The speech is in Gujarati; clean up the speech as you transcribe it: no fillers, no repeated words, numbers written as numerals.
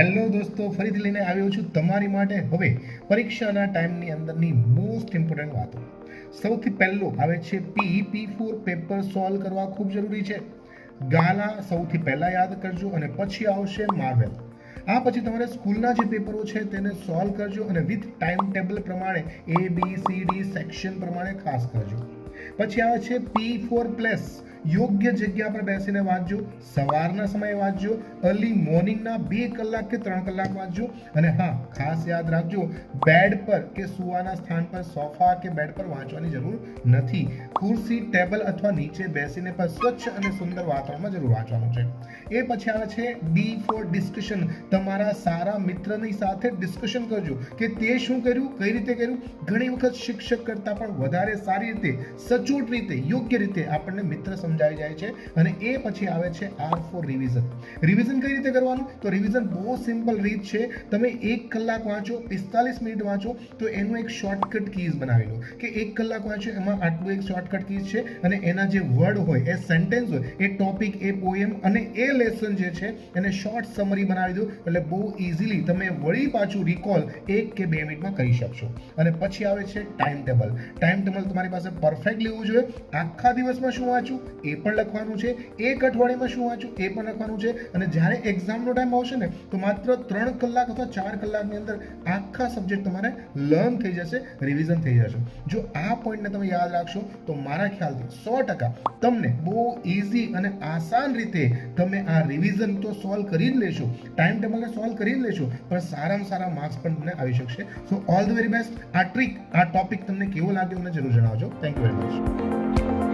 હેલો દોસ્તો, ફરીથી લઈને આવ્યો છું તમારી માટે હવે પરીક્ષાના ટાઈમની અંદરની મોસ્ટ ઇમ્પોર્ટન્ટ વાતો. સૌથી પહેલો આવે છે પી ફોર પેપર સોલ્વ કરવા ખૂબ જરૂરી છે. ગાલા સૌથી પહેલા યાદ કરજો અને પછી આવશે માર્વેલ. આ પછી તમારે સ્કૂલના જે પેપરો છે તેને સોલ્વ કરજો અને વિથ ટાઈમ ટેબલ પ્રમાણે ABCD સેક્શન પ્રમાણે ખાસ કરજો. પછી આવે છે પી ફોર પ્લેસ. યોગ્ય જગ્યા પર બેસીને વાંચજો. સવારના સમયે વાંચજો. અર્લી મોર્નિંગના 2 કલાક કે 3 કલાક વાંચજો. અને હા, ખાસ યાદ રાખજો, બેડ પર કે સુવાના સ્થાન પર સોફા કે બેડ પર વાંચવાની જરૂર નથી. ખુરશી, ટેબલ અથવા નીચે બેસીને પણ સ્વચ્છ અને સુંદર વાતાવરણમાં જરૂર વાંચવાનું છે. એ પછી આવે છે ડી ફોર ડિસ્કશન. તમારા સારા મિત્રની સાથે ડિસ્કશન કરજો કે તે શું કર્યું, કઈ રીતે કર્યું. ઘણી વખત શિક્ષક કરતાં પણ વધારે સારી રીતે, સચોટ રીતે, યોગ્ય રીતે આપણને મિત્ર સમજાવી જાય છે. અને એ પછી આવે છે આર ફોર રિવિઝન. રિવિઝન કઈ રીતે કરવાનું? તો રિવિઝન બહુ સિમ્પલ રીત છે. તમે 1 કલાક વાંચો, 45 મિનિટ વાંચો, તો એનું એક શોર્ટકટ કીઝ બનાવી લો કે 1 કલાક વાંચો, એમાં આટલું એક શોર્ટકટ કીઝ છે અને એના જે વર્ડ હોય, એ સેન્ટેન્સ હોય, એ ટોપિક, એ પોએમ અને એ લેસન જે છે એને શોર્ટ સમરી બનાવી દો. એટલે બહુ ઇઝીલી તમે વળી પાછું રિકોલ 1 કે 2 મિનિટમાં કરી શકશો. અને પછી આવે છે ટાઈમ ટેબલ. ટાઈમ ટેબલ તમારી પાસે પરફેક્ટ લેવું જોઈએ. આખા દિવસમાં શું વાંચું એ પણ લખવાનું છે. એક અઠવાડિયામાં શું વાંચું એ પણ લખવાનું છે. અને જ્યારે એક્ઝામનો ટાઈમ આવશે ને, તો માત્ર 3 કલાક અથવા 4 કલાકની અંદર આખા સબ્જેક્ટ તમારે લર્ન થઈ જશે, રિવિઝન થઈ જશે. જો આ પોઈન્ટને તમે યાદ રાખશો તો મારા ખ્યાલથી 100% તમને બહુ ઇઝી અને આસાન રીતે તમે આ રિવિઝન તો સોલ્વ કરી જ લેશો, ટાઈમ ટેબલને સોલ્વ કરી જ લેશો, પણ સારામાં સારા માર્ક્સ પણ તમને આવી શકશે. સો ઓલ ધ વેરી બેસ્ટ. આ ટ્રીક, આ ટોપિક તમને કેવો લાગ્યો મને જરૂર જણાવજો. Thank you very much.